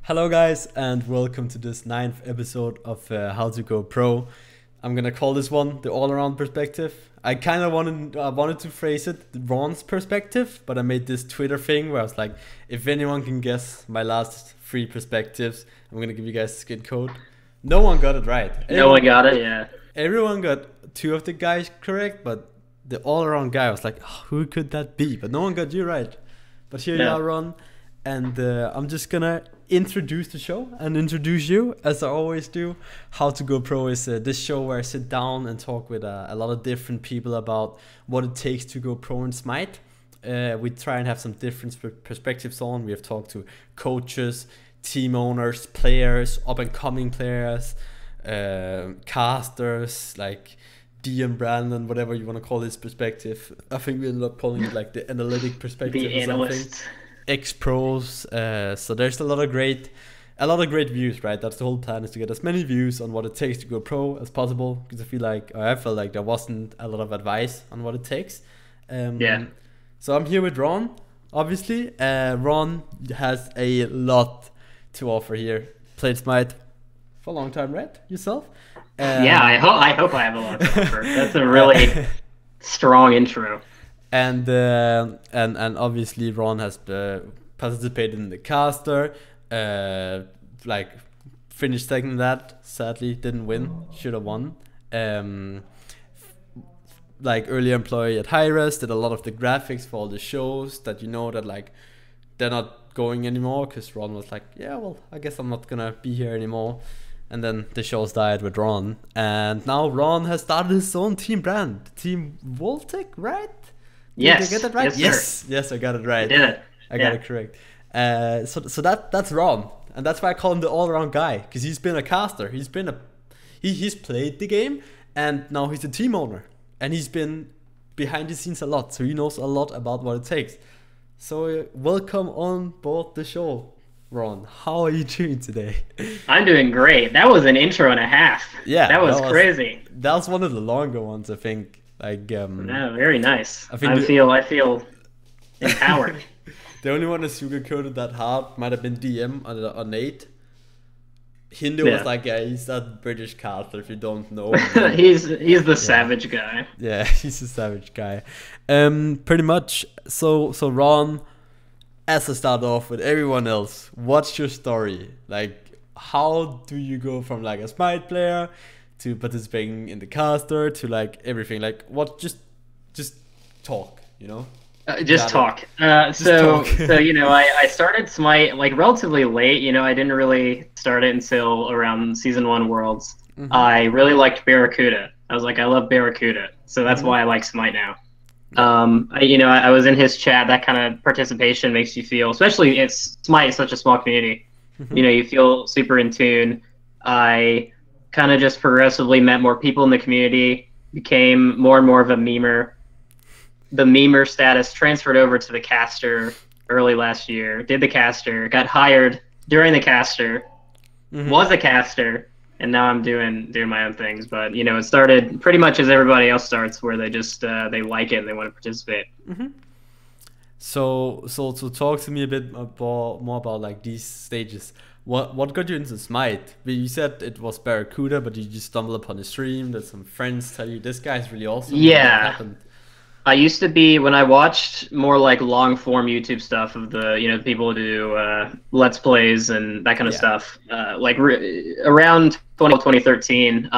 Hello guys and welcome to this 9th episode of How to Go Pro. I'm gonna call this one the all-around perspective. I kind of wanted to phrase it Ron's perspective, but I made this Twitter thing where I was like, if anyone can guess my last 3 perspectives, I'm gonna give you guys a skin code. No one got it right. No one got it, yeah. Everyone got 2 of the guys correct, but the all-around guy, I was like, oh, who could that be? But no one got you right. But here you are, Ron, and I'm just gonna introduce the show and introduce you as I always do. How to Go Pro is this show where I sit down and talk with a lot of different people about what it takes to go pro in Smite. We try and have some different perspectives on. We have talked to coaches, team owners, players, up and coming players, casters, like DM Brandon, whatever you want to call this perspective. I think we ended up calling it like the analytic perspective, the analyst. X-pros. So there's a lot of great views, right? That's the whole plan, is to get as many views on what it takes to go pro as possible, because I felt like there wasn't a lot of advice on what it takes. So I'm here with Ron, obviously. Ron has a lot to offer here. Played Smite for a long time, right? Yourself? Yeah, I hope I have a lot to offer. That's a really strong intro. And obviously Ron has participated in the caster, like finished second in that. Sadly, didn't win. Should have won. Like early employee at Hi-Res, did a lot of the graphics for all the shows that that like they're not going anymore, because Ron was like, yeah, well, I guess I'm not gonna be here anymore. And then the shows died with Ron, and now Ron has started his own team brand, Team Voltec, right? Yes. Did I get that right? Yes, I got it right. You did it. I got it correct. So that's Ron, and that's why I call him the all-around guy, because he's been a caster. He's played the game, and now he's a team owner, and he's been behind the scenes a lot, so he knows a lot about what it takes. So welcome on board the show, Ron. How are you doing today? I'm doing great. That was an intro and a half. Yeah, that was crazy. That was one of the longer ones, I think. Like no, very nice. I think I feel empowered. The only one that sugarcoated that hard might have been DM on Nate. Hindu was like, yeah, he's that British caster, if you don't know. he's the savage guy. Yeah, he's a savage guy. Pretty much. So Ron, as I start off with everyone else, what's your story? Like, how do you go from like a Smite player to participating in the caster to like everything? Like, what? Just talk, Just talk. So I started Smite like relatively late. I didn't really start it until around Season 1 Worlds. Mm-hmm. I really liked Barracuda. I was like, I love Barracuda, so that's why I like Smite now. I was in his chat. That kind of participation makes you feel, especially Smite is such a small community. You feel super in tune. I kind of just progressively met more people in the community, became more and more of a memer. The memer status transferred over to the caster early last year. Did the caster, got hired during the caster, was a caster, and now I'm doing my own things. But it started pretty much as everybody else starts, where they just they like it and they want to participate. So talk to me a bit more about like these stages. What got you into Smite? You said it was Barracuda, but you just stumbled upon a stream that some friends tell you this guy's really awesome. Yeah. What happened? I used to be, when I watched more like long form YouTube stuff of the people who do Let's Plays and that kind of stuff, like around 2013,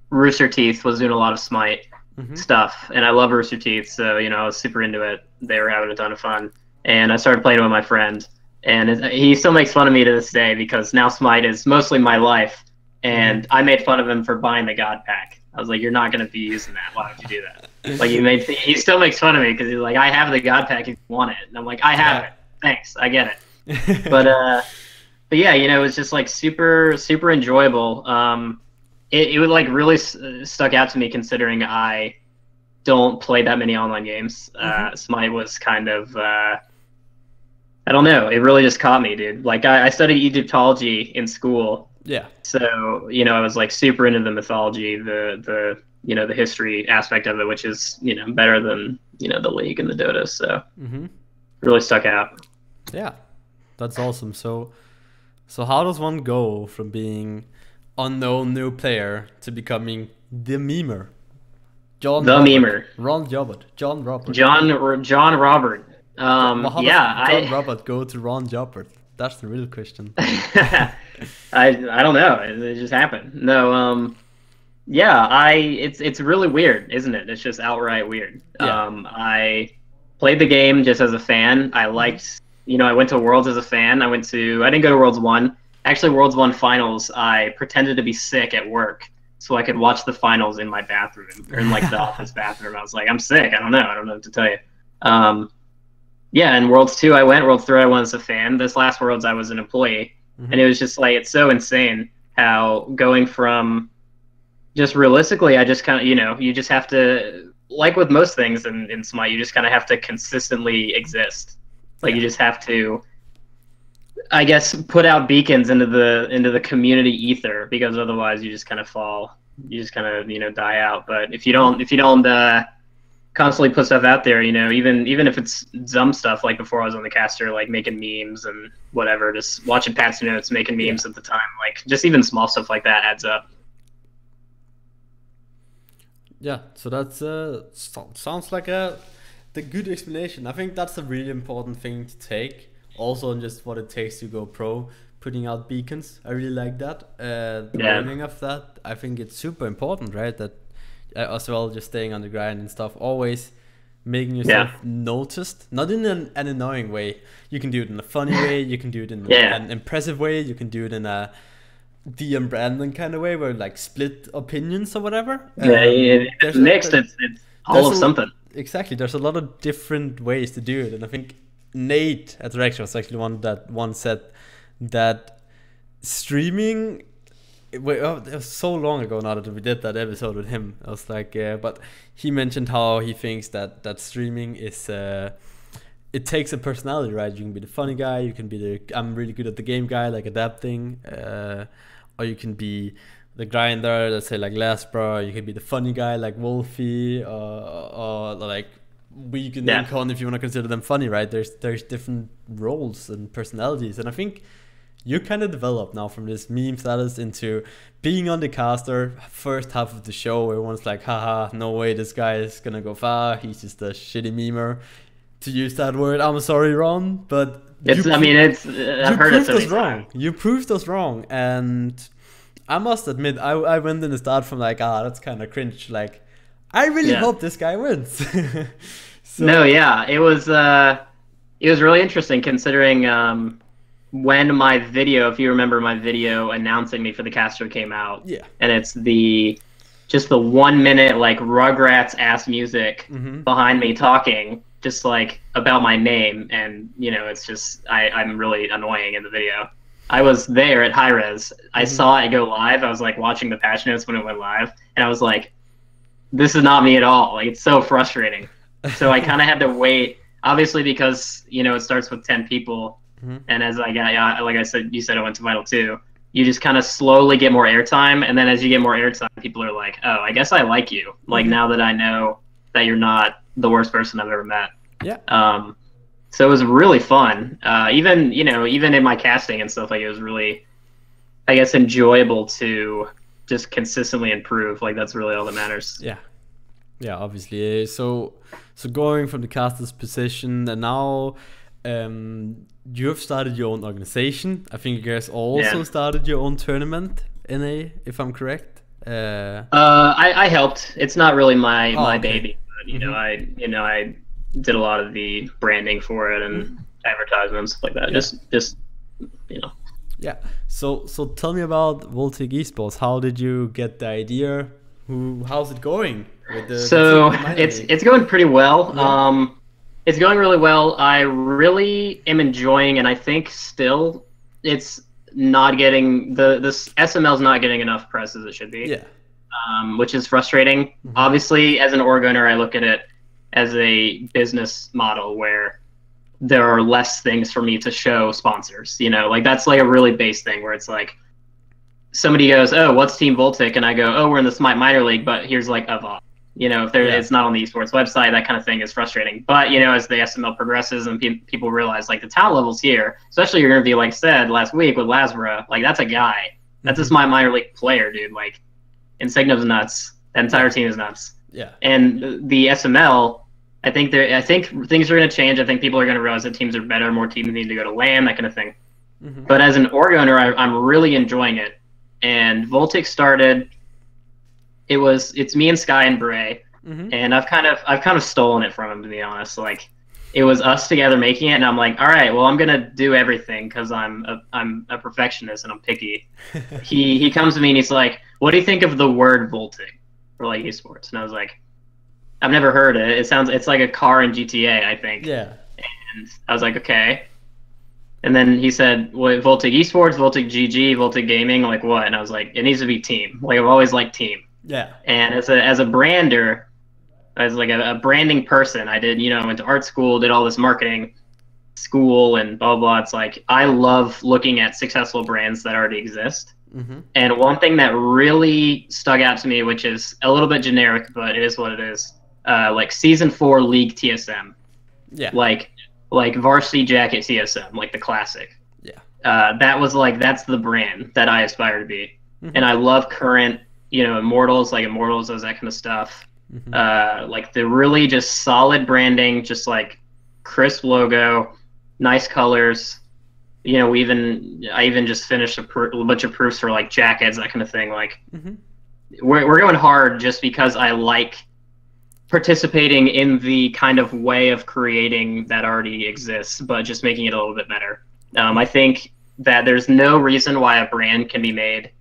Rooster Teeth was doing a lot of Smite stuff, and I love Rooster Teeth, so I was super into it. They were having a ton of fun, and I started playing with my friend, and he still makes fun of me to this day, because now Smite is mostly my life, and I made fun of him for buying the God Pack. I was like, you're not going to be using that. Why would you do that? Like, he still makes fun of me, because he's like, I have the God Pack if you want it. And I'm like, I have it. Thanks. I get it. But yeah, it was just like super, super enjoyable. It would like really stuck out to me, considering I don't play that many online games. Smite was kind of, I don't know. It really just caught me, dude. Like, I studied Egyptology in school. Yeah. So, I was like super into the mythology, the history aspect of it, which is, better than, the League and the Dota. So really stuck out. Yeah. That's awesome. So how does one go from being unknown new player to becoming the memer? Ron Jobert. John Robert. John Robert. Well, how Yeah, does John Robert go to Ron Jobert? That's the real question. I don't know. It just happened. No, yeah, it's really weird, isn't it? It's just outright weird. Yeah. I played the game just as a fan. I liked, I went to Worlds as a fan. I didn't go to Worlds 1. Actually, Worlds 1 finals, I pretended to be sick at work so I could watch the finals in my bathroom, or in like the office bathroom. I was like, I'm sick. I don't know what to tell you. Yeah, and Worlds 2 I went, Worlds 3 I went as a fan. This last Worlds I was an employee. And it was just like, it's so insane how going from, just realistically, I just kind of, you just have to, like with most things in Smite, you just kind of have to consistently exist. Like, you just have to, I guess, put out beacons into the community ether, because otherwise you just kind of fall, you just kind of, die out. But if you don't constantly put stuff out there, even if it's dumb stuff, like before I was on the caster, like making memes and whatever, just watching patch notes, making memes at the time, like just even small stuff like that adds up. Yeah, so that's sounds like the good explanation. I think that's a really important thing to take, also on just what it takes to go pro, putting out beacons. I really like that. The learning of that, I think it's super important, right? That as well, just staying on the grind and stuff, always making yourself noticed, not in an annoying way. You can do it in a funny way, you can do it in an impressive way, you can do it in a DM Brandon kind of way, where like split opinions or whatever. It's mixed. It's all of something. Exactly. There's a lot of different ways to do it, and I think Nate at Rex was actually one that once said that streaming. It was so long ago now that we did that episode with him. I was like, but he mentioned how he thinks that streaming is it takes a personality, right? You can be the funny guy, you can be the I'm really good at the game guy, like adapting, or you can be the grinder, let's say like Laspra, you can be the funny guy like Wolfie, or like we can Incon if you want to consider them funny, right? There's different roles and personalities, and I think you kind of develop now from this meme status into being on the caster. First half of the show, everyone's like, haha, no way this guy is gonna go far, he's just a shitty memer. To use that word, I'm sorry, Ron, but I've heard it so many times. You proved us wrong, and I must admit, I went in the start from like, that's kind of cringe. Like, I really hope this guy wins. It was really interesting considering when my video, if you remember my video announcing me for the caster came out, and it's just the 1 minute like Rugrats ass music behind me talking, just like about my name, and it's just I'm really annoying in the video. I was there at high res. I saw it go live. I was like watching the patch notes when it went live, and I was like, this is not me at all. Like, it's so frustrating. So I kind of had to wait, obviously, because it starts with 10 people. And as I got, like I said, you said I went to Vital 2, you just kind of slowly get more airtime. And then as you get more airtime, people are like, oh, I guess I like you. Like, now that I know that you're not the worst person I've ever met. Yeah. So it was really fun. Even in my casting and stuff, like, it was really, I guess, enjoyable to just consistently improve. Like, that's really all that matters. Yeah. Yeah, obviously. So going from the caster's position, and now you have started your own organization. I think you guys also started your own tournament, NA, if I'm correct. I helped. It's not really my baby, but I did a lot of the branding for it and advertisements, stuff like that. Just Yeah. So tell me about Voltic Esports. How did you get the idea? How's it going? It's going pretty well. Yeah. It's going really well. I really am enjoying, and I think still it's not getting this SML is not getting enough press as it should be. Yeah. Which is frustrating. Obviously, as an org owner, I look at it as a business model where there are less things for me to show sponsors. Like, that's like a really base thing where it's like somebody goes, oh, what's Team Voltic? And I go, oh, we're in the Smite minor league, but here's like a VOD. You know, if there Yeah. it's not on the esports website, that kind of thing is frustrating. But you know, as the SML progresses and people realize like the talent levels here, especially your interview, like I said last week with Lasbra, like that's a guy. That's just my minor league player, dude. Like, Insigno's nuts. That entire team is nuts. Yeah. And the SML, I think things are going to change. I think people are going to realize that teams are better, more teams need to go to LAN, that kind of thing. But as an org owner, I'm really enjoying it. And Voltic started. It's me and Sky and Bray, and I've kind of stolen it from him, to be honest. Like, it was us together making it, and I'm like, all right, well, I'm gonna do everything because I'm a perfectionist and I'm picky. He comes to me and he's like, what do you think of the word Voltic for like esports? And I was like, I've never heard it. It's like a car in GTA, I think. Yeah. And I was like, okay. And then he said, well, Voltic Esports, Voltic GG, Voltic Gaming, like what? And I was like, it needs to be team. Like, I've always liked team. Yeah. And as a brander, as like a branding person, I did, went to art school, did all this marketing school and blah, blah. It's like, I love looking at successful brands that already exist. And one thing that really stuck out to me, which is a little bit generic, but it is what it is, like Season 4 League TSM. Yeah. Like Varsity Jacket TSM, like the classic. Yeah. That's the brand that I aspire to be. And I love current, Immortals, those that kind of stuff. Like the really just solid branding, just like crisp logo, nice colors. I even just finished a bunch of proofs for like jackets, that kind of thing. Like, we're going hard just because I like participating in the kind of way of creating that already exists, but just making it a little bit better. I think that there's no reason why a brand can be made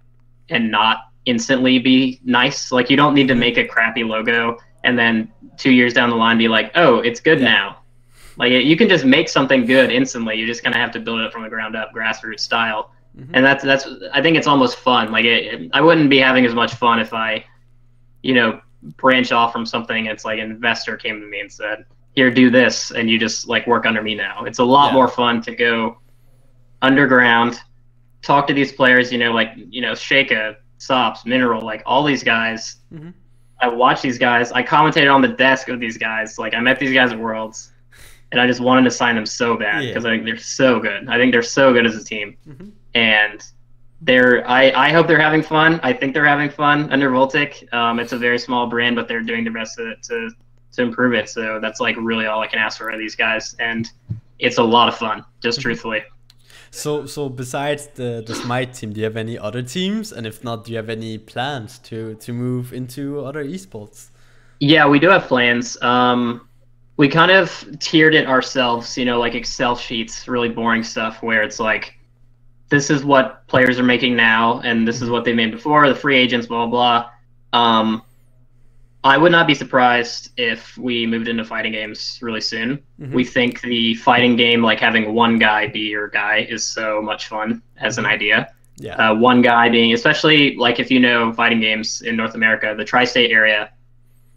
and not instantly be nice. Like, you don't need to make a crappy logo and then 2 years down the line be like, oh, it's good now. Like, you can just make something good instantly. You just kind of have to build it from the ground up, grassroots style. And that's I think it's almost fun. Like, I wouldn't be having as much fun if I, branch off from something. It's like an investor came to me and said, here, do this, and you just like work under me now. It's a lot more fun to go underground, talk to these players, Shaka, Sops, Mineral, like all these guys. I watch these guys. I commentated on the desk of these guys. Like, I met these guys at Worlds, and I just wanted to sign them so bad because I think they're so good. I think they're so good as a team. And I hope they're having fun. I think they're having fun under Voltic. It's a very small brand, but they're doing their best to improve it. So that's like really all I can ask for of these guys. And it's a lot of fun, just truthfully. So besides the Smite team, do you have any other teams? And if not, do you have any plans to move into other esports? Yeah, we do have plans. We kind of tiered it ourselves, like Excel sheets, really boring stuff where it's like, this is what players are making now, and this is what they made before, the free agents, blah, blah, blah. I would not be surprised if we moved into fighting games really soon. We think the fighting game, like having one guy be your guy, is so much fun as an idea. Yeah. One guy being, especially like if fighting games in North America, the tri-state area,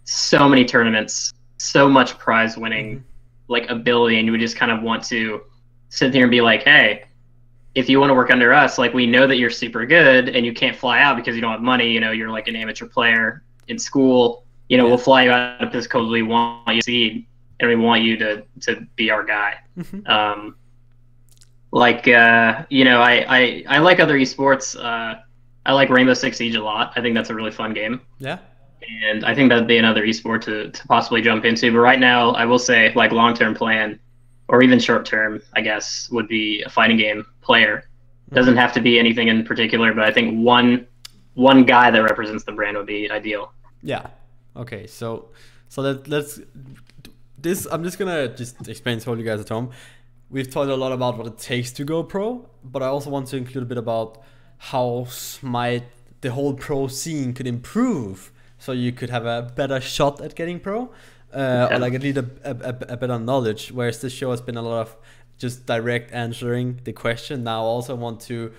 so many tournaments, so much prize winning like ability, and you would just kind of want to sit here and be like, hey, if you want to work under us, like, we know that you're super good and you can't fly out because you don't have money, you're like an amateur player in school, we'll fly you out because we want you to seed and we want you to be our guy. I like other esports. I like Rainbow Six Siege a lot. I think that's a really fun game. Yeah. And I think that'd be another esport to possibly jump into. But right now, I will say, like, long-term plan, or even short-term, I guess, would be a fighting game player. Doesn't have to be anything in particular, but I think one guy that represents the brand would be ideal. Yeah. Okay. So let's this. I'm just gonna explain to all you guys at home. We've talked a lot about what it takes to go pro, but I also want to include a bit about how Smite, the whole pro scene, could improve, so you could have a better shot at getting pro. Or like at least a better knowledge, whereas this show has been a lot of just direct answering the question. Now I also want to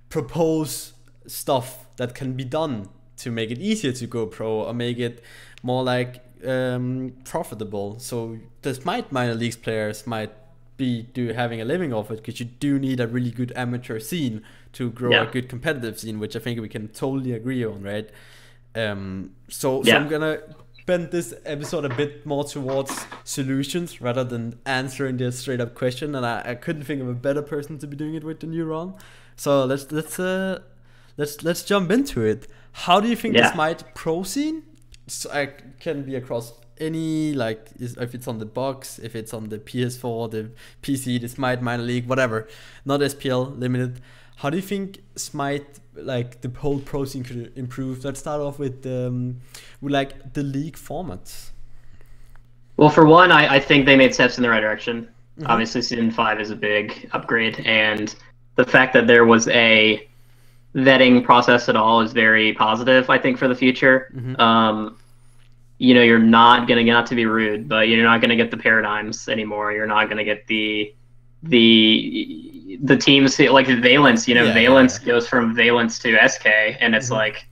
propose stuff that can be done to make it easier to go pro or make it more like profitable. So the Smite minor leagues players might be having a living off it, because you do need a really good amateur scene to grow a good competitive scene, which I think we can totally agree on, right? So I'm gonna bend this episode a bit more towards solutions rather than answering this straight up question, and I couldn't think of a better person to be doing it with than you, Ron. So let's jump into it. How do you think the Smite pro scene can be across any, like, if it's on the box, if it's on the PS4, the PC, the Smite minor league, whatever, not SPL limited? How do you think Smite, like the whole pro scene, could improve? Let's start off with like the league formats. Well, for one, I think they made steps in the right direction. Obviously, Season 5 is a big upgrade, and the fact that there was a vetting process at all is very positive, I think, for the future. You know, you're not going to, not to be rude, but you're not going to get the paradigms anymore. You're not going to get the teams like Valence, you know, Valence goes from Valence to SK, and it's like,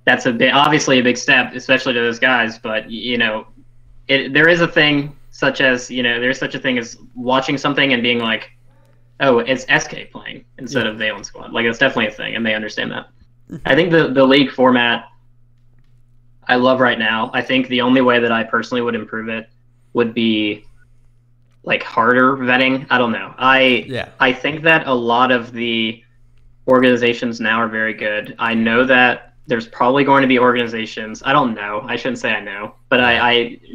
that's obviously a big step, especially to those guys. But, you know, there is a thing such as, you know, there's such a thing as watching something and being like, oh, it's SK playing instead of Valence squad. Like, it's definitely a thing, and they understand that. I think the league format I love right now. I think the only way that I personally would improve it would be like harder vetting. I don't know. I think that a lot of the organizations now are very good. I know that there's probably going to be organizations. I don't know. I shouldn't say I know, but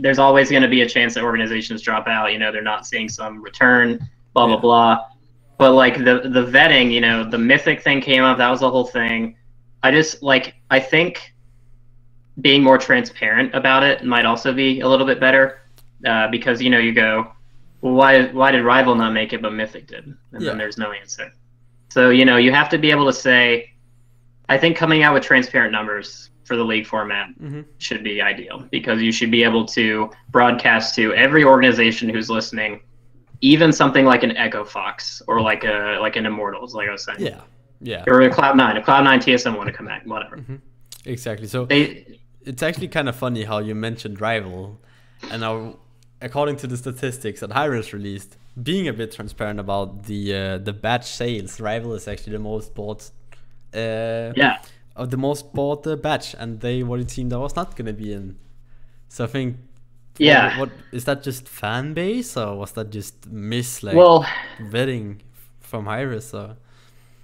there's always going to be a chance that organizations drop out. You know, they're not seeing some return, blah, blah, blah. But like the vetting, you know, the Mythic thing came up. That was the whole thing. I think being more transparent about it might also be a little bit better, because, you know, you go, well, why did Rival not make it but Mythic did? And then there's no answer. So, you know, you have to be able to say, I think coming out with transparent numbers for the league format should be ideal, because you should be able to broadcast to every organization who's listening, even something like an Echo Fox or like an Immortals, like I was saying. Or a Cloud9. If Cloud9 TSM want to come back, whatever. Exactly. So it's actually kind of funny how you mentioned Rival, and now, according to the statistics that Hi-Rez released, being a bit transparent about the batch sales, Rival is actually the most bought of the most bought batch, and they were a team that was not going to be in. So I think, what is that, just fan base, or was that just vetting from Hi-Rez? Or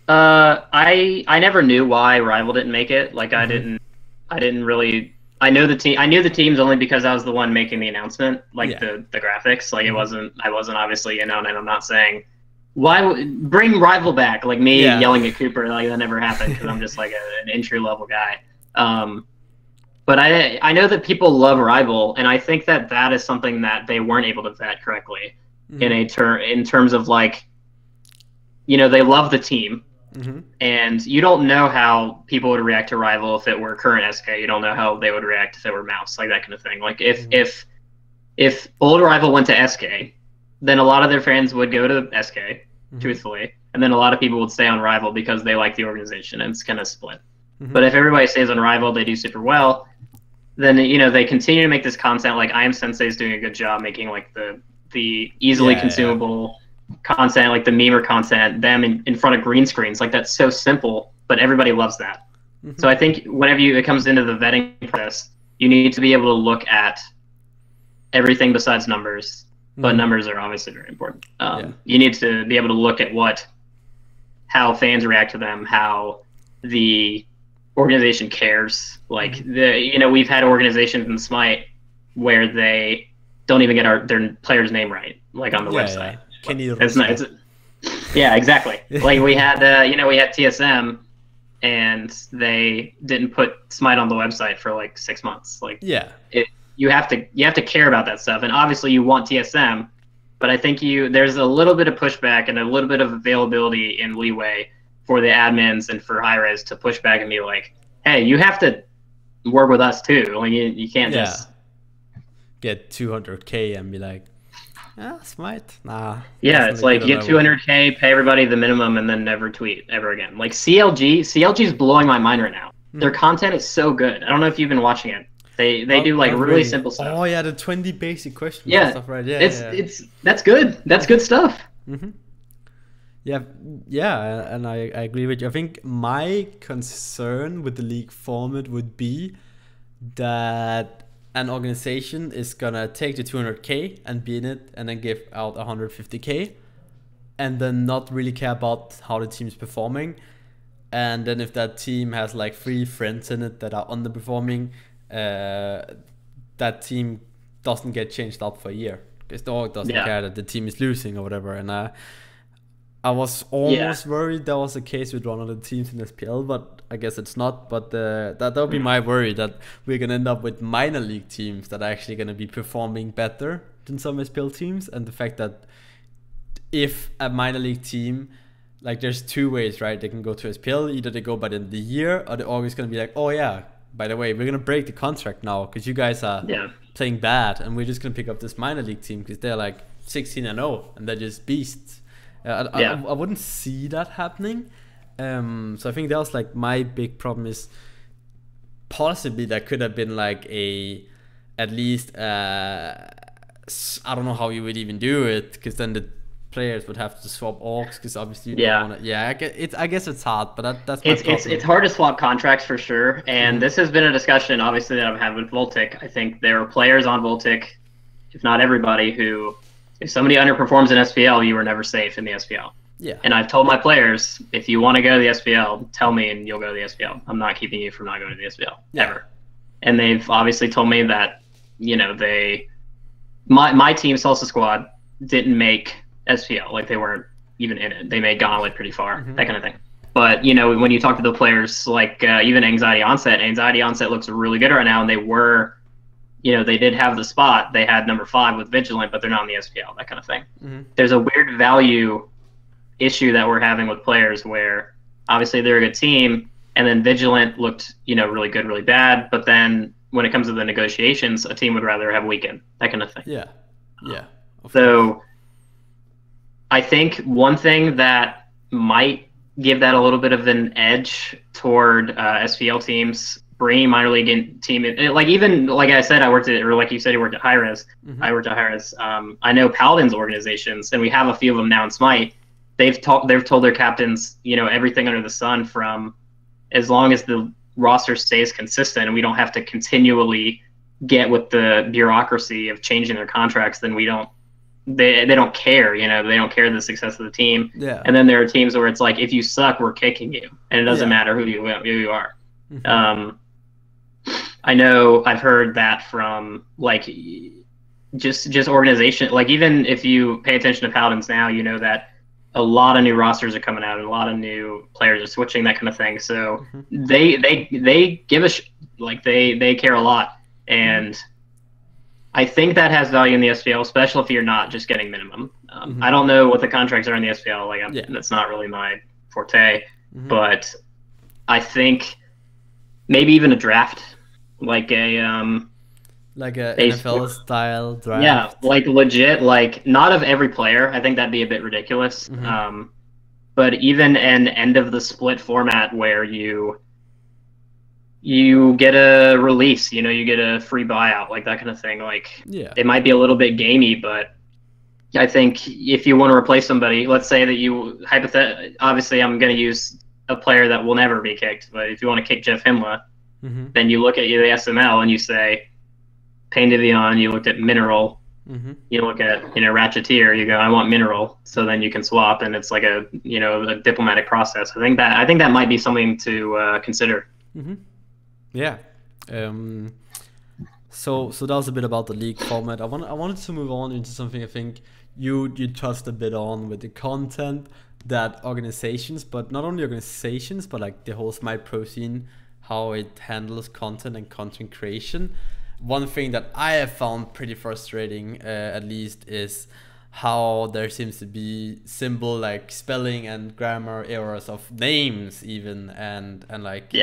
I never knew why Rival didn't make it. Like, I didn't really. I knew the teams only because I was the one making the announcement, like the graphics. Like, I wasn't obviously in on it. I'm not saying why bring Rival back, like me yelling at Cooper, like that never happened, because I'm just like an entry level guy. But I know that people love Rival, and I think that is something that they weren't able to vet correctly in terms of, like, you know, they love the team. And you don't know how people would react to Rival if it were current SK. You don't know how they would react if it were Mouse, like that kind of thing. Like, if old Rival went to SK, then a lot of their fans would go to SK, truthfully, and then a lot of people would stay on Rival because they like the organization, and it's kind of split. But if everybody stays on Rival, they do super well. Then, you know, they continue to make this content. Like, I Am Sensei is doing a good job making, like, the easily consumable content, like the memer content, them in front of green screens. Like, that's so simple, but everybody loves that. So I think whenever it comes into the vetting process, you need to be able to look at everything besides numbers, but numbers are obviously very important. You need to be able to look at how fans react to them, how the organization cares. Like, you know, we've had organizations in Smite where they don't even get their player's name right, like on the website. It's not. Yeah, exactly. Like, we had TSM, and they didn't put Smite on the website for like 6 months. Like, you have to care about that stuff, and obviously you want TSM, but I think there's a little bit of pushback and a little bit of availability and leeway for the admins and for Hi-Rez to push back and be like, hey, you have to work with us too. Like, you can't just get 200K and be like, Smite? Nah. Yeah, it's like, get 200K, pay everybody the minimum, and then never tweet ever again. Like, CLG is blowing my mind right now. Their content is so good. I don't know if you've been watching it. They do like really simple stuff. Oh yeah, the 20 basic questions and stuff, right? That's good. That's good stuff. Yeah, and I agree with you. I think my concern with the league format would be that an organization is gonna take the 200K and be in it and then give out 150K and then not really care about how the team is performing. And then if that team has like 3 friends in it that are underperforming, that team doesn't get changed up for a year because the org doesn't care that the team is losing or whatever. And I was almost worried that was the case with one of the teams in SPL, but I guess it's not. But that would be my worry, that we're gonna end up with minor league teams that are actually gonna be performing better than some SPL teams. And the fact that if a minor league team, like, there's 2 ways, right? They can go to SPL. Either they go by the end of the year, or the org is gonna be like, oh yeah, by the way, we're gonna break the contract now because you guys are playing bad, and we're just gonna pick up this minor league team because they're like 16-0 and they're just beasts. I wouldn't see that happening. So I think that was like my big problem, is possibly that could have been like at least I don't know how you would even do it, because then the players would have to swap orgs, because obviously you don't wanna, I guess it's hard, but that's my problem. It's hard to swap contracts for sure, and this has been a discussion obviously that I've had with Voltic. I think there are players on Voltic, if not everybody, who, if somebody underperforms in SPL, you were never safe in the SPL. Yeah. And I've told my players, if you want to go to the SPL, tell me and you'll go to the SPL. I'm not keeping you from not going to the SPL ever. And they've obviously told me that, you know, my team, Salsa Squad, didn't make SPL. Like, they weren't even in it. They made Gauntlet pretty far, that kind of thing. But, you know, when you talk to the players, like even Anxiety Onset looks really good right now, and they were, you know, they did have the spot. They had number 5 with Vigilant, but they're not in the SPL, that kind of thing. There's a weird value issue that we're having with players where obviously they're a good team, and then Vigilant looked, you know, really good, really bad. But then when it comes to the negotiations, a team would rather have Weekend, that kind of thing. So I think one thing that might give that a little bit of an edge toward SPL teams, bringing minor league team in, like, even like I said, I worked at, or like you said, you worked at Hi-Rez. I worked at Hi-Rez. I know Paladin's organizations, and we have a few of them now in Smite. They've told their captains, you know, everything under the sun, from as long as the roster stays consistent and we don't have to continually get with the bureaucracy of changing their contracts, then we don't. They don't care, you know. They don't care the success of the team. And then there are teams where it's like, if you suck, we're kicking you, and it doesn't matter who you are. I know I've heard that from like just organization. Like, even if you pay attention to Paladins now, you know that a lot of new rosters are coming out and a lot of new players are switching, that kind of thing. So they give a like they care a lot, and I think that has value in the SPL, especially if you're not just getting minimum. I don't know what the contracts are in the SPL. Like, that's not really my forte, but I think maybe even a draft, like a NFL style draft. Yeah, like legit, like not of every player. I think that'd be a bit ridiculous. But even an end of the split format where you get a release, you know, you get a free buyout, like that kind of thing. Like, it might be a little bit gamey, but I think if you want to replace somebody, let's say that you obviously I'm going to use a player that will never be kicked, but if you want to kick Jeff Himla, then you look at the SML and you say Pain Divion, you looked at Mineral, you look at, you know, Ratcheteer, you go, I want Mineral, so then you can swap, and it's like a, you know, a diplomatic process. I think that might be something to consider. So that was a bit about the league format. I wanted to move on into something I think you touched a bit on with the content that organizations, but not only organizations, but like the whole Smite Pro scene, how it handles content and content creation. One thing that I have found pretty frustrating, at least, is how there seems to be symbol like spelling and grammar errors of names even, and like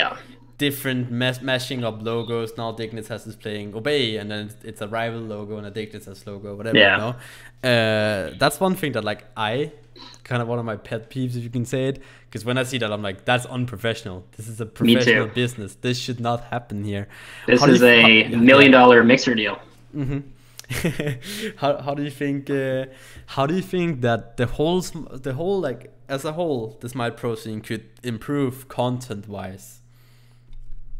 different mashing up logos. Now Dignitas is playing Obey, and then it's a rival logo and a Dignitas logo, whatever. You know? That's one thing that, like, I kind of one of my pet peeves, if you can say it, because when I see that, I'm like, that's unprofessional. This is a professional business. This should not happen here. This is a $1 million mixer deal. How do you think that the whole like as a whole, the Smite Pro scene could improve content wise?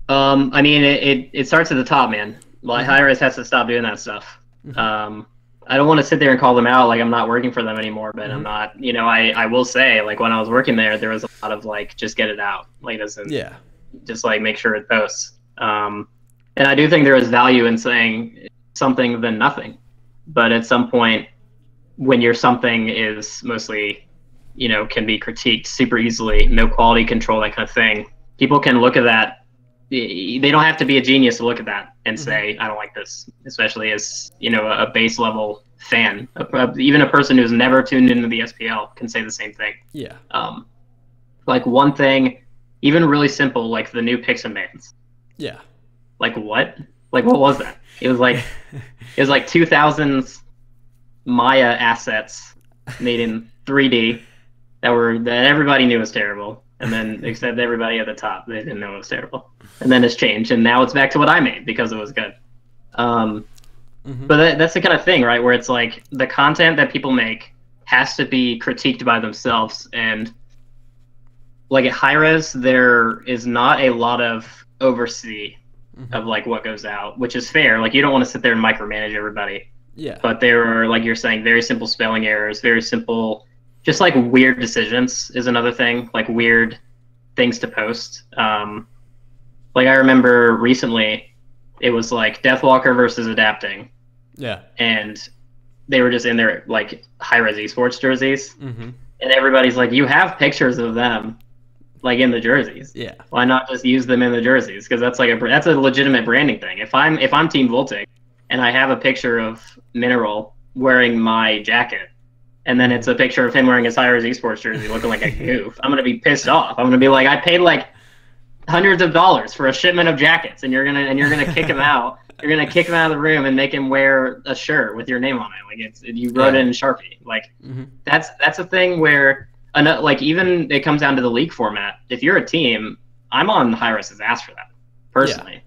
I mean, it starts at the top, man. Well, Hi-Res has to stop doing that stuff. I don't want to sit there and call them out like I'm not working for them anymore, but I'm not. You know, I will say, like, when I was working there was a lot of like, just get it out, like, doesn't just like make sure it posts. And I do think there is value in saying something than nothing, but at some point, when your something is mostly, you know, can be critiqued super easily, no quality control, that kind of thing, people can look at that. They don't have to be a genius to look at that and say, I don't like this, especially as, you know, a base level fan. Even a person who's never tuned into the SPL can say the same thing. Yeah. Like, one thing, even really simple, like the new Pixel bands. Yeah. Like, what? Like, what was that? It was like 2000s Maya assets made in 3D that everybody knew was terrible. And then, except everybody at the top, they didn't know it was terrible. And then it's changed, and now it's back to what I made because it was good. But that's the kind of thing, right? Where it's like the content that people make has to be critiqued by themselves. And like at Hi-Res, there is not a lot of oversee of like what goes out, which is fair. Like, you don't want to sit there and micromanage everybody. Yeah. But there are, like you're saying, very simple spelling errors, very simple. Just like weird decisions is another thing, like weird things to post. Like I remember recently, it was like Deathwalker versus Adapting. Yeah. And they were just in their like Hi-Res Esports jerseys. And everybody's like, you have pictures of them like in the jerseys. Yeah. Why not just use them in the jerseys? Because that's like that's a legitimate branding thing. If I'm Team Voltic and I have a picture of Mineral wearing my jacket, and then it's a picture of him wearing his Hi-Res Esports jersey looking like a goof, I'm going to be pissed off. I'm going to be like, I paid like hundreds of dollars for a shipment of jackets, and you're going to kick him out. You're going to kick him out of the room and make him wear a shirt with your name on it. Like, you wrote it in Sharpie. Like, that's a thing where, like, even it comes down to the league format. If you're a team, I'm on Hi-Res's ass for that, personally. Yeah.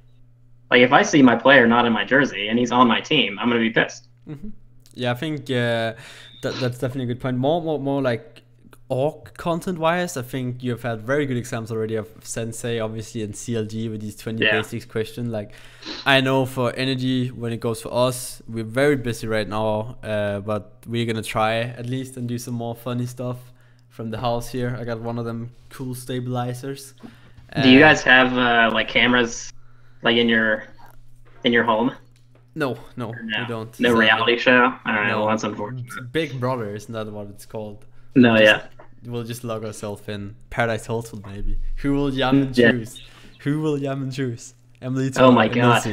Like, if I see my player not in my jersey and he's on my team, I'm going to be pissed. Yeah, I think that's definitely a good point. More like org content-wise, I think you've had very good examples already of Sensei, obviously, and CLG with these 20 basics questions. Like, I know for NRG, when it goes for us, we're very busy right now, but we're going to try at least and do some more funny stuff from the house here. I got one of them cool stabilizers. Do you guys have like cameras like in your home? No, we don't. No reality show? All right, well, that's unfortunate. Big Brother, isn't that what it's called? No, yeah. We'll just log ourselves in. Paradise Hotel, maybe. Who will yam and choose? Who will yam and choose? EmilZy. Oh my god.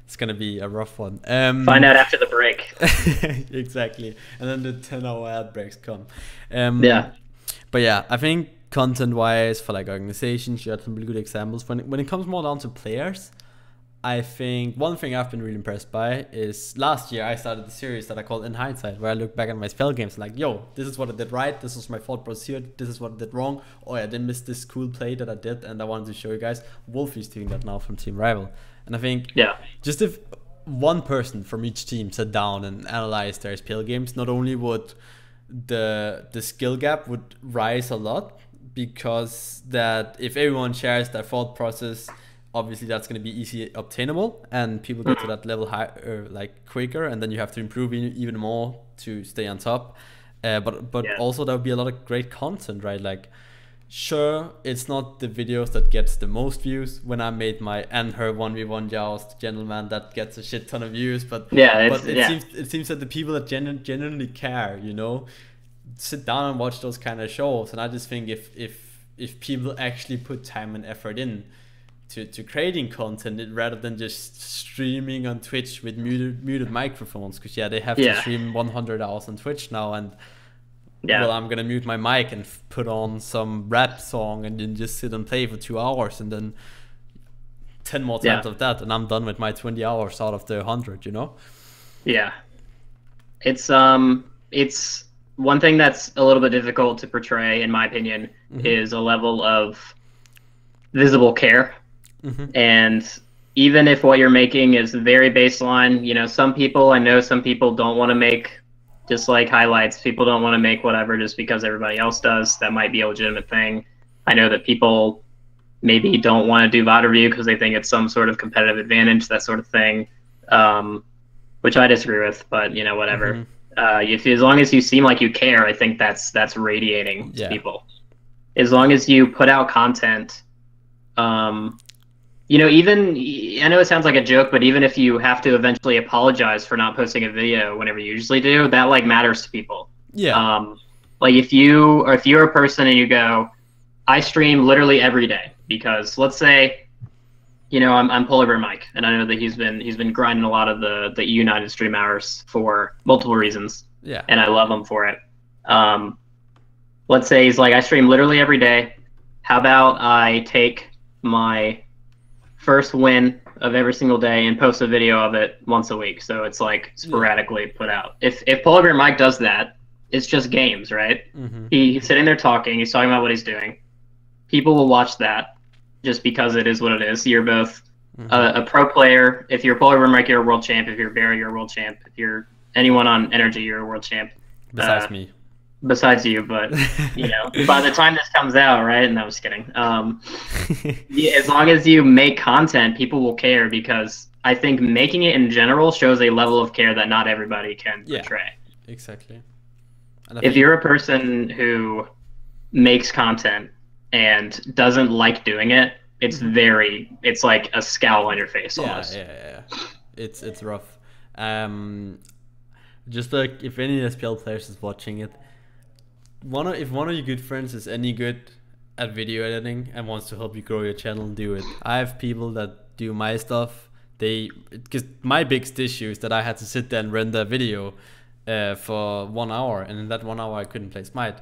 It's going to be a rough one. Find out after the break. Exactly. And then the 10-hour ad breaks come. Yeah. But yeah, I think content-wise, for like organizations, you had some really good examples. When it comes more down to players, I think one thing I've been really impressed by is last year I started the series that I called In Hindsight, where I look back at my spell games and like, yo, this is what I did right, this was my thought process here, this is what I did wrong, oh yeah, I didn't miss this cool play that I did, and I wanted to show you guys. Wolfie's doing that now from Team Rival. And I think just if one person from each team sat down and analyzed their SPL games, not only would the skill gap would rise a lot, because that if everyone shares their thought process, obviously that's going to be easy obtainable, and people get to that level higher, like quicker, and then you have to improve even more to stay on top. But also there would be a lot of great content, right? Like, sure, it's not the videos that gets the most views. When I made my and her 1v1 joust gentleman, that gets a shit ton of views. But it seems that the people that genuinely care, you know, sit down and watch those kind of shows. And I just think if people actually put time and effort in to creating content rather than just streaming on Twitch with muted microphones, because they have to stream 100 hours on Twitch now, and well, I'm gonna mute my mic and put on some rap song and then just sit and play for 2 hours, and then 10 more times of that, and I'm done with my 20 hours out of the 100, you know? Yeah, it's one thing that's a little bit difficult to portray, in my opinion, is a level of visible care. And even if what you're making is very baseline, you know, I know some people don't want to make just like highlights. People don't want to make whatever just because everybody else does. That might be a legitimate thing. I know that people maybe don't want to do VOD review because they think it's some sort of competitive advantage, that sort of thing, which I disagree with, but you know, whatever. As long as you seem like you care, I think that's radiating to people. As long as you put out content, you know, even, I know it sounds like a joke, but even if you have to eventually apologize for not posting a video whenever you usually do, that like matters to people. Like if you're a person and you go, I stream literally every day, because let's say, you know, I'm Polar Bear Mike, and I know that he's been grinding a lot of the United stream hours for multiple reasons. And I love him for it. Let's say he's like, I stream literally every day. How about I take my first win of every single day and post a video of it once a week, so it's like sporadically put out. If Polar Bear Mike does that, it's just games, right? He's sitting there talking, he's talking about what he's doing. People will watch that just because it is what it is. You're both a pro player. If you're Polar Bear Mike, you're a world champ. If you're Barry, you're a world champ. If you're anyone on NRG, you're a world champ. Besides me. Besides you, but you know, by the time this comes out, right? No, I'm just kidding. As long as you make content, people will care, because I think making it in general shows a level of care that not everybody can portray. Exactly. And if you're a person who makes content and doesn't like doing it, it's like a scowl on your face almost. It's rough. Just like if any SPL players is watching it, if one of your good friends is any good at video editing and wants to help you grow your channel, do it. I have people that do my stuff. Because my biggest issue is that I had to sit there and render a video for 1 hour, and in that 1 hour I couldn't play Smite,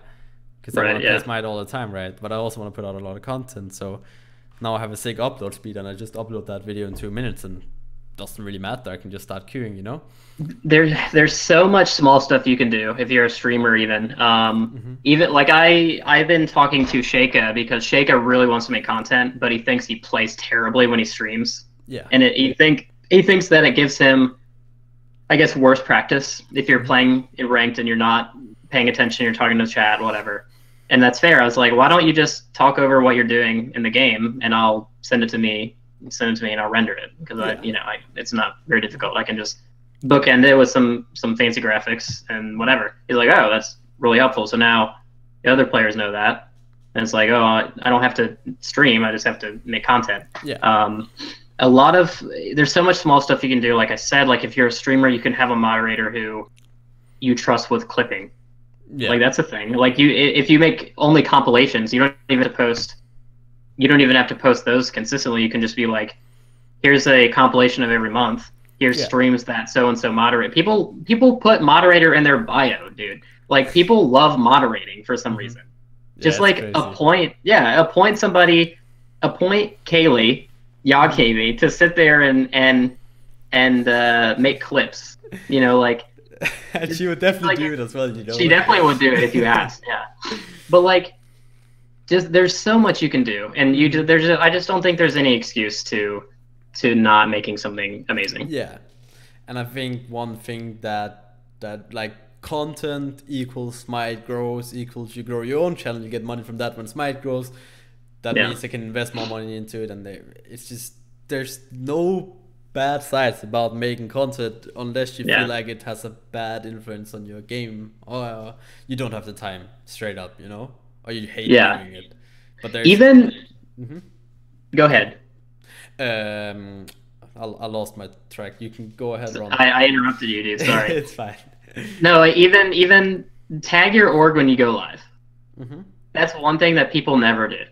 because I want to play Smite all the time, right? But I also want to put out a lot of content, so now I have a sick upload speed, and I just upload that video in 2 minutes, and it doesn't really matter. I can just start queuing, you know? There's so much small stuff you can do if you're a streamer, even. Even like I've been talking to Sheikah, because Sheikah really wants to make content, but he thinks he plays terribly when he streams. And he thinks that it gives him, I guess, worse practice if you're playing in ranked and you're not paying attention, you're talking to the chat, whatever. And that's fair. I was like, why don't you just talk over what you're doing in the game, and I'll send it to me, and I'll render it, because it's not very difficult. I can just bookend it with some fancy graphics and whatever. He's like, oh, that's really helpful. So now the other players know that, and it's like, oh, I don't have to stream, I just have to make content. There's so much small stuff you can do. Like I said, like if you're a streamer, you can have a moderator who you trust with clipping. Like that's a thing. Like if you make only compilations, you don't even have to post those consistently. You can just be like, here's a compilation of every month. Here's streams that so and so moderate. People put moderator in their bio, dude. Like people love moderating for some reason. Just like crazy. appoint Kaylee, Yagkv, to sit there and make clips. You know, like. And she would definitely do it as well. You know. She definitely would do it if you asked. But like, just there's so much you can do, and I just don't think there's any excuse to not making something amazing. And I think one thing that like content equals Smite grows equals you grow your own channel, you get money from that. When Smite grows, that means they can invest more money into it, and it's just, there's no bad sides about making content unless you feel like it has a bad influence on your game, or you don't have the time, straight up, you know, or you hate doing it. But there's even go ahead. I lost my track. You can go ahead, Ron. I interrupted you, dude. Sorry. It's fine. No, even tag your org when you go live. That's one thing that people never do.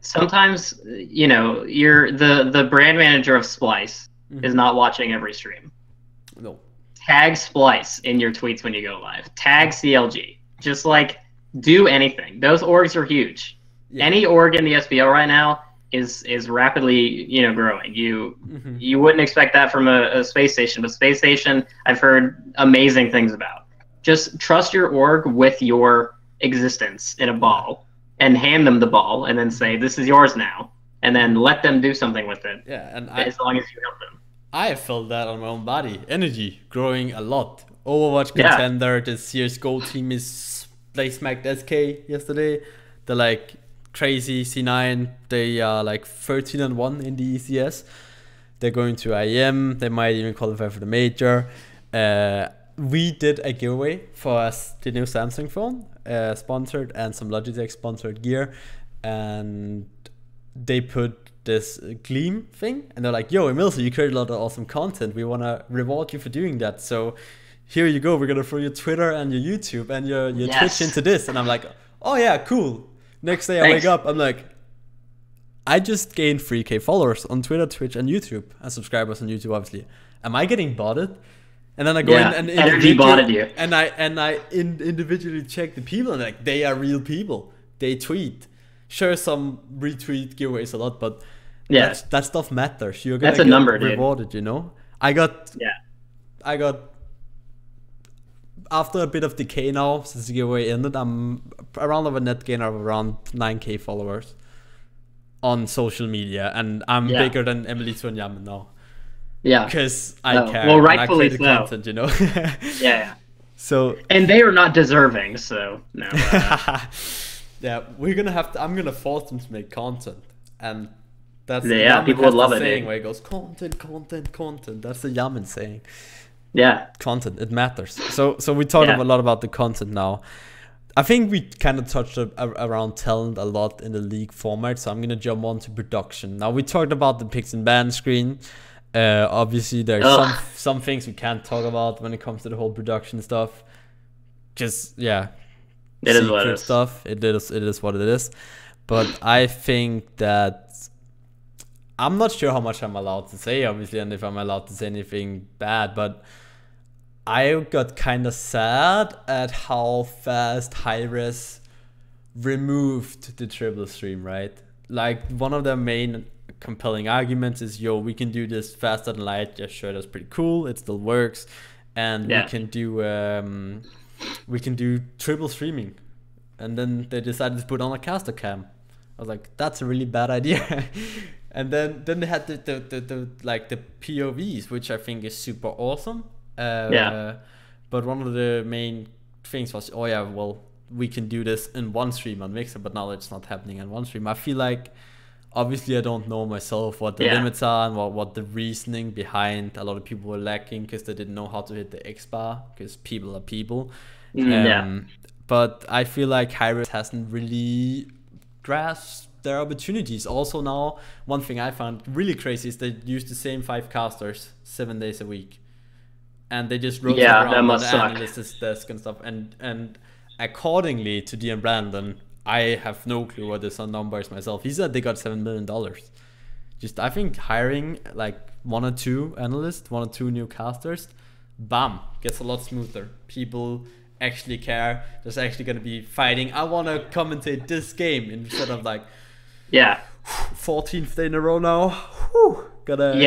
Sometimes, you know, you're the brand manager of Splice is not watching every stream. No. Tag Splice in your tweets when you go live. Tag CLG. Just like do anything. Those orgs are huge. Any org in the SBL right now is rapidly, you know, growing. You wouldn't expect that from a space station, but space station I've heard amazing things about. Just trust your org with your existence in a ball, and hand them the ball, and then say, this is yours now, and then let them do something with it. And as long as you help them. I felt that on my own body. Energy growing a lot. Overwatch contender. The CSGO team is play smacked SK yesterday. They're like crazy. C9, they are like 13-1 in the ECS. They're going to IEM. They might even qualify for the major. We did a giveaway for us, the new Samsung phone, sponsored, and some Logitech sponsored gear. And they put this Gleam thing, and they're like, yo, EmilZy, you created a lot of awesome content. We want to reward you for doing that. So here you go. We're going to throw your Twitter and your YouTube and your Twitch into this. And I'm like, oh yeah, cool. Next day I wake up, I'm like, I just gained 3K followers on Twitter, Twitch, and YouTube, and subscribers on YouTube, obviously. Am I getting botted? And then I go in and NRG botted you. And I individually check the people, and like, they are real people. They tweet. Sure, some retweet giveaways a lot, but that stuff matters. You're gonna get rewarded, you know. I got after a bit of decay now since the giveaway ended. I'm around a net gain of around 9K followers on social media, and I'm bigger than EmilZy and Yamen now. Yeah, because I care. Well, rightfully so. Content, you know. Yeah. So. And they are not deserving, so no. Yeah, we're gonna have to. I'm gonna force them to make content, and that's people would love it. Saying where it goes content. That's the Yamen saying. Yeah, content, it matters. So we talked a lot about the content now. I think we kind of touched around talent a lot in the league format, so I'm gonna jump on to production. Now we talked about the picks and ban screen. Obviously, there's some things we can't talk about when it comes to the whole production stuff. Just it is what it is. Stuff. It is what it is. But I think that I'm not sure how much I'm allowed to say, obviously, and if I'm allowed to say anything bad, but I got kind of sad at how fast Hi-Res removed the triple stream, right? Like, one of their main compelling arguments is, yo, we can do this faster than light. Yeah, sure, that's pretty cool. It still works. And we can do triple streaming. And then they decided to put on a caster cam. I was like, that's a really bad idea. And then they had the POVs, which I think is super awesome. But one of the main things was, oh yeah, well, we can do this in one stream on Mixer, but now it's not happening in one stream. I feel like, obviously, I don't know myself what the limits are and what the reasoning behind a lot of people were lacking because they didn't know how to hit the X bar because people are people. But I feel like Hi-Res hasn't really grasped their opportunities. Also now, one thing I found really crazy is they use the same 5 casters 7 days a week. And they just rotate around on the analyst's desk and stuff. And accordingly to DM Brandon, I have no clue what this number is myself. He said they got $7 million. Just, I think hiring like 1 or 2 analysts, 1 or 2 new casters, bam, gets a lot smoother. People actually care. There's actually going to be fighting. I want to commentate this game instead of like 14th day in a row now. Got a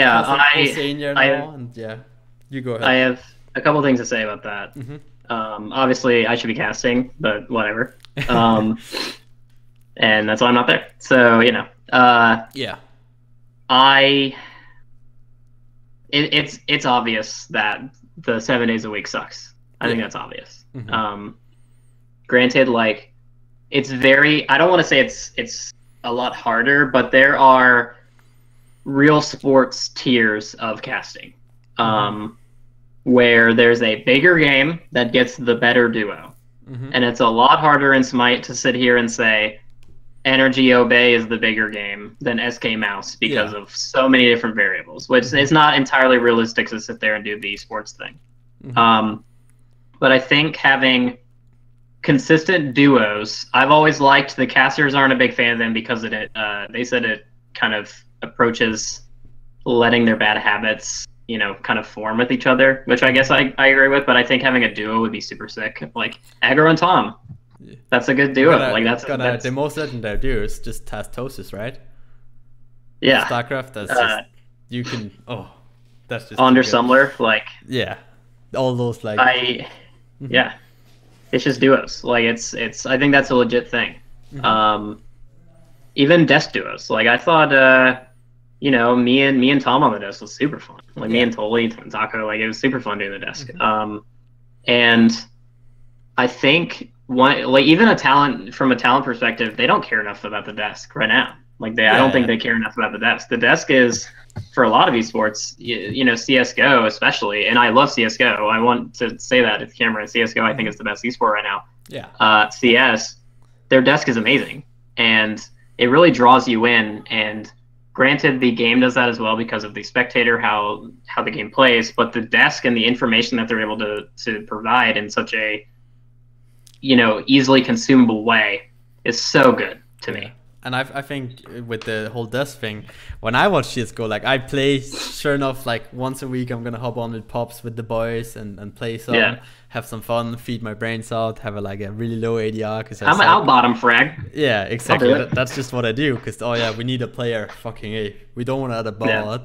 you go ahead. I have a couple things to say about that. Obviously, I should be casting, but whatever. And that's why I'm not there. So, you know. It's obvious that the 7 days a week sucks. I think that's obvious. Granted, like, it's very, I don't want to say it's a lot harder, but there are real sports tiers of casting. Where there's a bigger game that gets the better duo. And it's a lot harder in Smite to sit here and say NRG Obey is the bigger game than SK Mouse because of so many different variables, which is not entirely realistic to sit there and do the esports thing. But I think having consistent duos, I've always liked. The casters aren't a big fan of them because they said it kind of approaches letting their bad habits, you know, kind of form with each other, which I guess I agree with, but I think having a duo would be super sick. Like Aggro and Tom. That's a good duo. That's the most legendary duo is just Tastosis, right? Yeah. StarCraft, that's just, you can, that's just Under Sumler, like, all those, like, it's just duos. Like, it's I think that's a legit thing. Even desk duos. Like, I thought you know, me and Tom on the desk was super fun. Like me and Toli, Taco, like it was super fun doing the desk. And I think like even from a talent perspective, they don't care enough about the desk right now. Like I don't think they care enough about the desk. The desk is, for a lot of esports, you know, CS:GO especially, and I love CS:GO. I want to say that if camera, CS:GO I think is the best esport right now. Yeah. CS, their desk is amazing, and it really draws you in. And granted, the game does that as well because of the spectator, how the game plays. But the desk and the information that they're able to provide in such a, you know, easily consumable way is so good to me. And I think with the whole desk thing, when I watch CSGO, like I play, sure enough, like once a week I'm gonna hop on with Pops with the boys and play some, have some fun, feed my brains out, have a really low ADR. Cause I'll bottom frag. Yeah, exactly. That's just what I do. Cause we need a player. Fucking A. We don't want to add a bot. Yeah.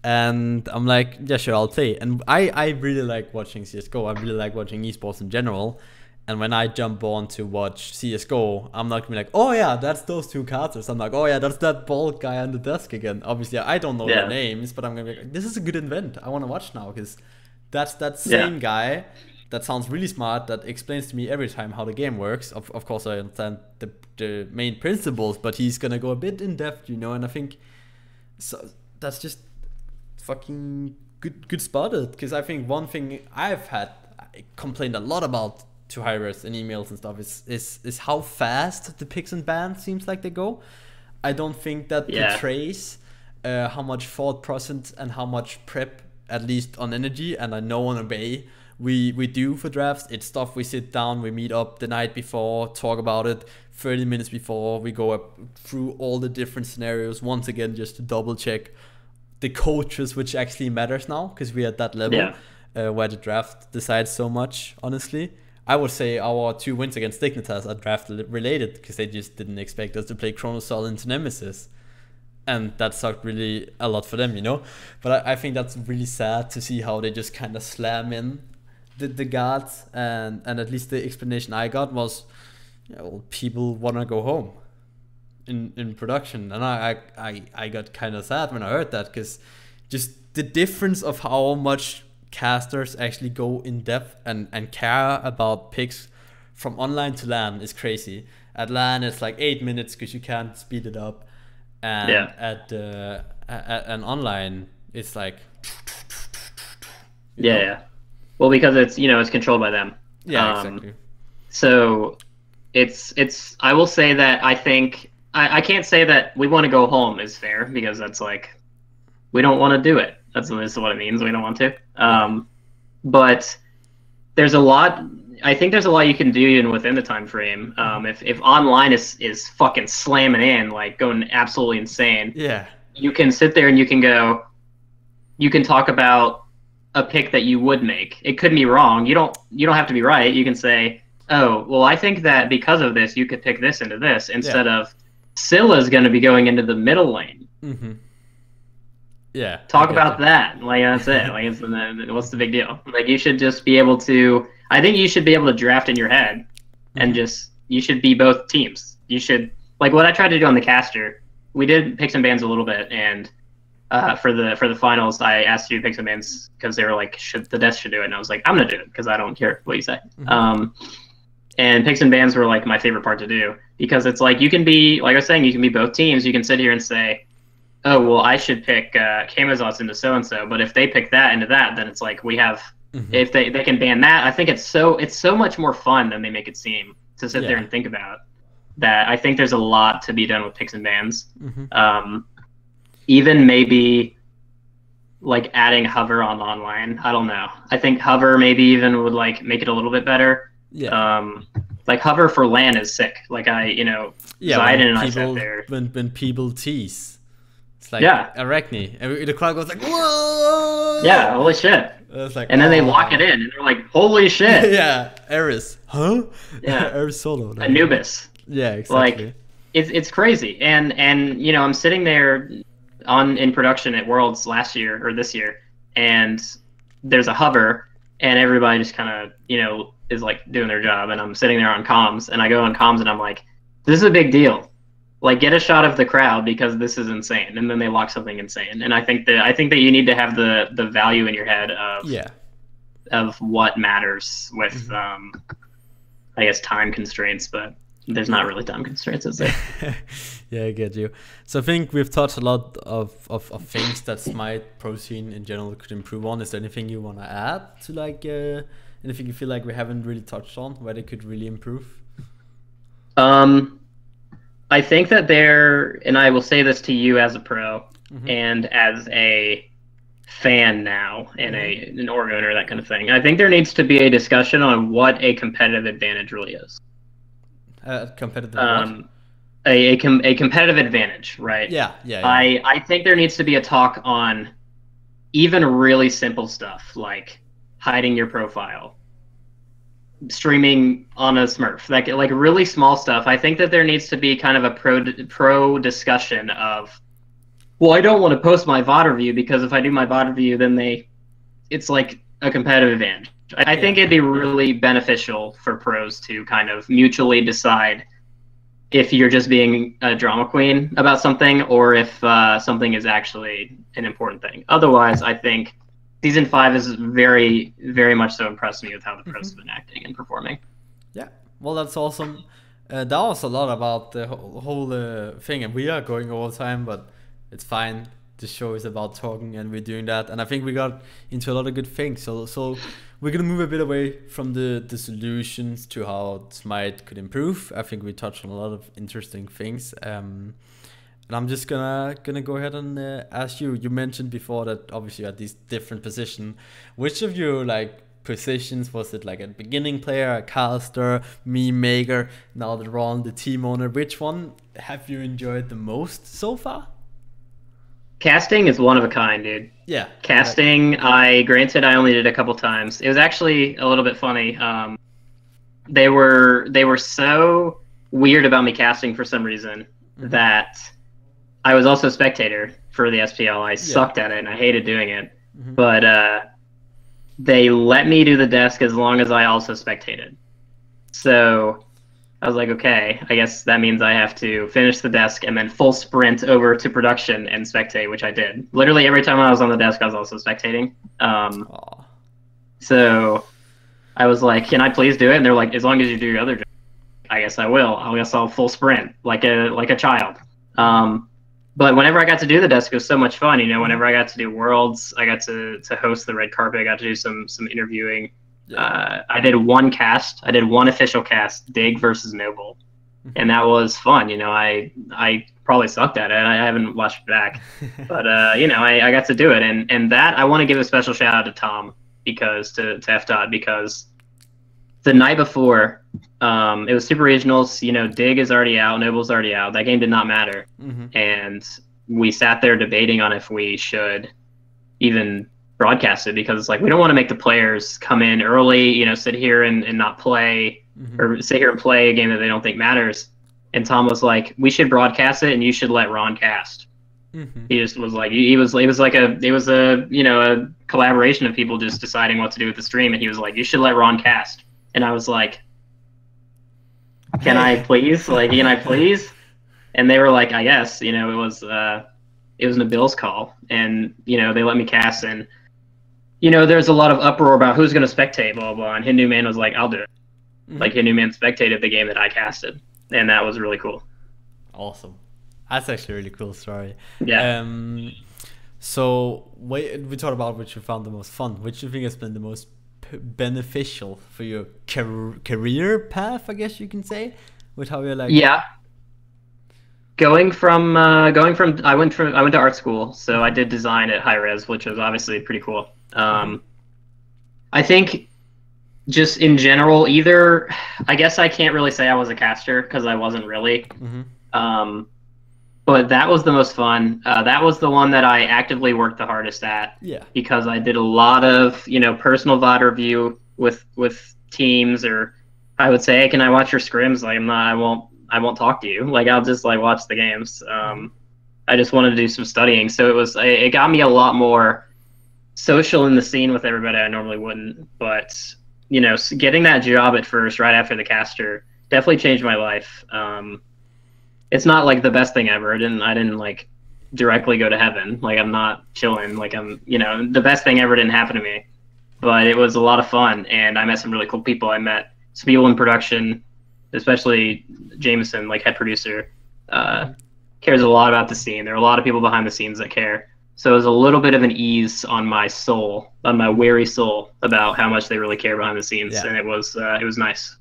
And I'm like, yeah, sure, I'll play. And I really like watching CSGO. I really like watching esports in general. And when I jump on to watch CSGO, I'm not gonna be like, oh yeah, that's those two casters. I'm like, oh yeah, that's that bald guy on the desk again. Obviously, I don't know their names, but I'm gonna be like, this is a good event. I want to watch now because that's that same guy that sounds really smart, that explains to me every time how the game works. Of course, I understand the main principles, but he's gonna go a bit in depth, you know. And I think so that's just fucking good spotted, because I think one thing I complained a lot about to Hi-Rez and emails and stuff is how fast the picks and bans seems like they go. I don't think that portrays how much thought process and how much prep, at least on NRG, and I know on Away we do for drafts. It's stuff we sit down, we meet up the night before, talk about it 30 minutes before, we go up through all the different scenarios once again just to double check the coaches, which actually matters now because we're at that level where the draft decides so much, honestly. I would say our 2 wins against Dignitas are draft related because they just didn't expect us to play Chronosol into Nemesis. And that sucked really a lot for them, you know? But I think that's really sad to see how they just kind of slam in the guards. And at least the explanation I got was, people want to go home in production. And I got kind of sad when I heard that, because just the difference of how much casters actually go in depth and care about picks from online to LAN is crazy. At LAN it's like 8 minutes because you can't speed it up, and at an online it's like well, because it's controlled by them. Exactly. So it's I will say that I think I can't say that we want to go home is fair, because that's like, we don't want to do it. That's what it means. We don't want to. But there's a lot. I think there's a lot you can do even within the time frame. If online is fucking slamming in, like going absolutely insane. Yeah. You can sit there and you can talk about a pick that you would make. It could be wrong. You don't have to be right. You can say, oh, well, I think that because of this, you could pick this into this instead of Scylla's going to be going into the middle lane. Mm-hmm. Yeah. Talk about that. Like, that's it. Like, what's the big deal? Like, you should just be able to. I think you should be able to draft in your head, and you should be both teams. You should, like what I tried to do on the caster. We did picks and bans a little bit, and for the finals, I asked you to pick some bans because they were like, the desk should do it, and I was like, I'm gonna do it because I don't care what you say. And picks and bans were like my favorite part to do, because it's like, you can be, like I was saying, you can be both teams. You can sit here and say, oh, well, I should pick Camazotz into so-and-so, but if they pick that into that, then it's like we have, if they can ban that, I think it's so much more fun than they make it seem to sit there and think about that. I think there's a lot to be done with picks and bans. Even maybe like adding hover on online. I don't know. I think hover maybe even would like make it a little bit better. Like hover for LAN is sick. Like Ziden and I sat there. When people tease. It's like Arachne. And the crowd goes like, whoa! Yeah, holy shit. Like, and then they lock it in, and they're like, holy shit. Eris. Huh? Yeah. Eris solo. Anubis. Yeah, exactly. Like, it's crazy. And I'm sitting there in production at Worlds last year, or this year, and there's a hover, and everybody just kind of, is like doing their job, and I'm sitting there on comms, and I go on comms, and I'm like, this is a big deal. Like, get a shot of the crowd because this is insane, and then they lock something insane. And I think that you need to have the value in your head of what matters with I guess, time constraints, but there's not really time constraints, is there? Yeah, I get you. So I think we've touched a lot of things that Smite pro scene in general could improve on. Is there anything you want to add to like anything you feel like we haven't really touched on where they could really improve? I think that and I will say this to you as a pro and as a fan now and an org owner, that kind of thing. I think there needs to be a discussion on what a competitive advantage really is. Competitive what? A competitive advantage, right? Yeah. I think there needs to be a talk on even really simple stuff like hiding your profile, streaming on a Smurf, like really small stuff. I think that there needs to be kind of a pro discussion of, well, I don't want to post my VOD review because if I do my VOD review, then it's like a competitive advantage. I think it'd be really beneficial for pros to kind of mutually decide if you're just being a drama queen about something or if something is actually an important thing. Otherwise, I think Season 5 is very, very much so impressed me with how the pros have been acting and performing. Yeah, well, that's awesome. That was a lot about the whole thing, and we are going all the time, but it's fine. The show is about talking, and we're doing that. And I think we got into a lot of good things. So we're gonna move a bit away from the solutions to how Smite could improve. I think we touched on a lot of interesting things. And I'm just gonna go ahead and ask you. You mentioned before that obviously you had these different positions. Which of your like positions was it? Like a beginning player, a caster, meme maker, now the Rohn, the team owner. Which one have you enjoyed the most so far? Casting is one of a kind, dude. Yeah. Casting, granted I only did a couple times. It was actually a little bit funny. They were so weird about me casting for some reason that I was also a spectator for the SPL. I sucked at it and I hated doing it. But they let me do the desk as long as I also spectated. So I was like, okay, I guess that means I have to finish the desk and then full sprint over to production and spectate, which I did. Literally every time I was on the desk, I was also spectating. So I was like, can I please do it? And they're like, as long as you do your other job. I guess I will. I guess I'll full sprint like a child. But whenever I got to do the desk, it was so much fun. You know, whenever I got to do Worlds, I got to host the red carpet. I got to do some interviewing. I did one cast. I did one official cast, Dig versus Noble, and that was fun. You know, I probably sucked at it. I haven't watched it back, but you know, I got to do it, and that I want to give a special shout out to Tom because to FDOT because the night before, it was Super Regionals. You know, Dig is already out, Noble's already out. That game did not matter, and we sat there debating on if we should even broadcast it because it's like we don't want to make the players come in early, you know, sit here and not play or sit here and play a game that they don't think matters. And Tom was like, we should broadcast it and you should let Rohn cast. He just was like, it was a you know, a collaboration of people just deciding what to do with the stream, and he was like, you should let Rohn cast. And I was like, can I please? Like, can I please? And they were like, I guess, you know, it was Nabil's call, and you know, they let me cast, and you know, there's a lot of uproar about who's going to spectate, blah, blah, blah. And Hindu Man was like, I'll do it. Like, Hindu Man spectated the game that I casted. And that was really cool. Awesome. That's actually a really cool story. Yeah. So, we talked about which you found the most fun. Which you think has been the most beneficial for your career path, I guess you can say? With how you're like... Yeah. Going from I went to art school, so I did design at high res, which was obviously pretty cool. I think just in general, I guess I can't really say I was a caster because I wasn't really. But that was the most fun. That was the one that I actively worked the hardest at. Yeah. Because I did a lot of, you know, personal VOD review with teams, or I would say, hey, can I watch your scrims? Like, I won't talk to you. Like, I'll just like watch the games. I just wanted to do some studying. So it got me a lot more social in the scene with everybody I normally wouldn't. But, you know, getting that job at first, right after the caster, definitely changed my life. It's not like the best thing ever. I didn't like directly go to heaven. Like, I'm not chilling. Like, you know, the best thing ever didn't happen to me. But it was a lot of fun, and I met some really cool people. I met people in production, especially Jameson, like head producer, cares a lot about the scene. There are a lot of people behind the scenes that care. So it was a little bit of an ease on my soul, on my weary soul, about how much they really care behind the scenes, and it was nice.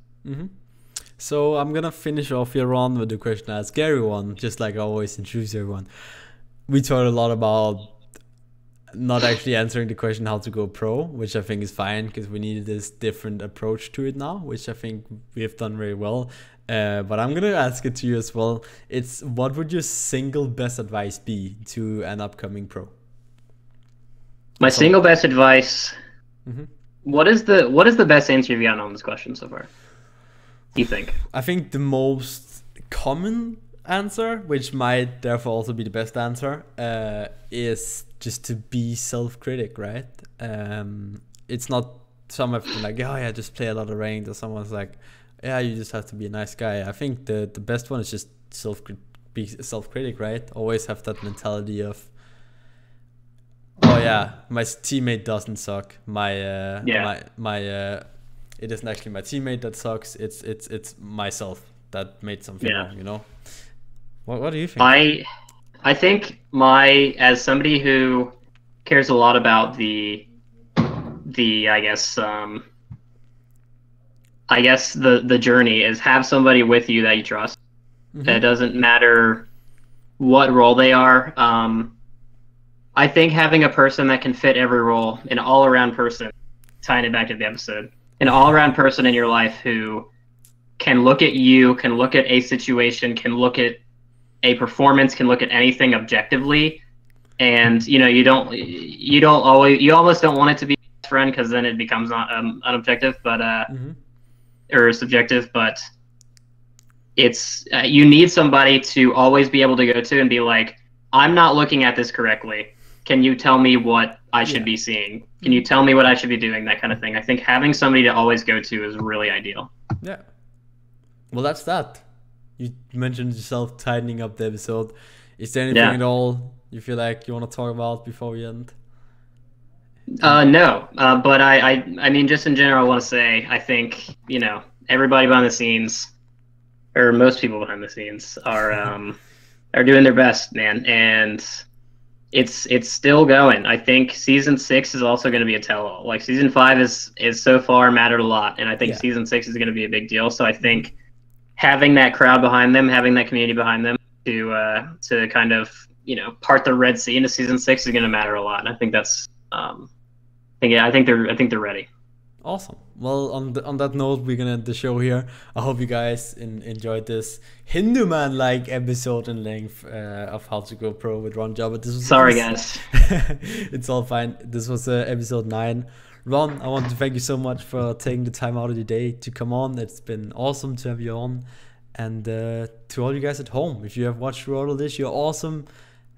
So I'm gonna finish off here on with the question I asked everyone, just like I always introduce everyone. We talked a lot about not actually answering the question how to go pro, which I think is fine because we needed this different approach to it now, which I think we have done very well. But I'm gonna ask it to you as well. It's, what would your single best advice be to an upcoming pro? My single best advice. What is the best answer you've gotten on this question so far? You think? I think the most common answer, which might therefore also be the best answer, is just to be self-critic, right? It's not someone like, oh yeah, just play a lot of ranked, or someone's like, yeah, you just have to be a nice guy. I think the best one is just be self-critic, right? Always have that mentality of, oh yeah, my teammate doesn't suck. It isn't actually my teammate that sucks. It's myself that made something wrong. You know. What do you think? I think as somebody who cares a lot about the the journey, is have somebody with you that you trust. It doesn't matter what role they are. I think having a person that can fit every role, an all-around person, tying it back to the episode, an all-around person in your life who can look at you, can look at a situation, can look at a performance, can look at anything objectively, and you almost don't want it to be a best friend, because then it becomes not unobjective, but or subjective. But it's you need somebody to always be able to go to and be like, I'm not looking at this correctly. Can you tell me what I should be seeing? Can you tell me what I should be doing? That kind of thing. I think having somebody to always go to is really ideal. Yeah. Well, that's that. You mentioned yourself tightening up the episode. Is there anything at all you feel like you want to talk about before we end? No. But I mean, just in general, I want to say, I think, everybody behind the scenes, or most people behind the scenes, are doing their best, man. And it's still going. I think season 6 is also going to be a tell-all. Like season 5 is so far mattered a lot, and I think season 6 is going to be a big deal. So I think having that crowd behind them, having that community behind them to kind of part the Red Sea into season 6 is going to matter a lot. And I think that's I think they're ready. Awesome. Well, on that note, we're gonna end the show here. I hope you guys enjoyed this Hindu man-like episode in length of How to Go Pro with Rohn Jobert. Sorry, guys. It's all fine. This was episode 9. Ron, I want to thank you so much for taking the time out of your day to come on. It's been awesome to have you on. And to all you guys at home, if you have watched through all of this, you're awesome.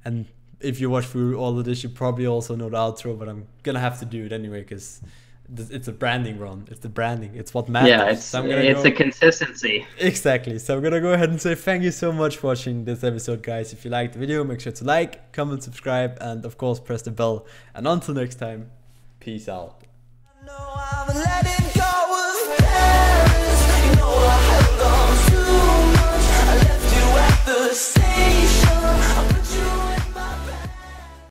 And if you watch through all of this, you probably also know the outro, but I'm gonna have to do it anyway because it's a branding, Ron. It's the branding. It's what matters. Yeah, it's a consistency. Exactly. So I'm gonna go ahead and say thank you so much for watching this episode, guys. If you liked the video, make sure to like, comment, subscribe, and of course press the bell. And until next time, peace out.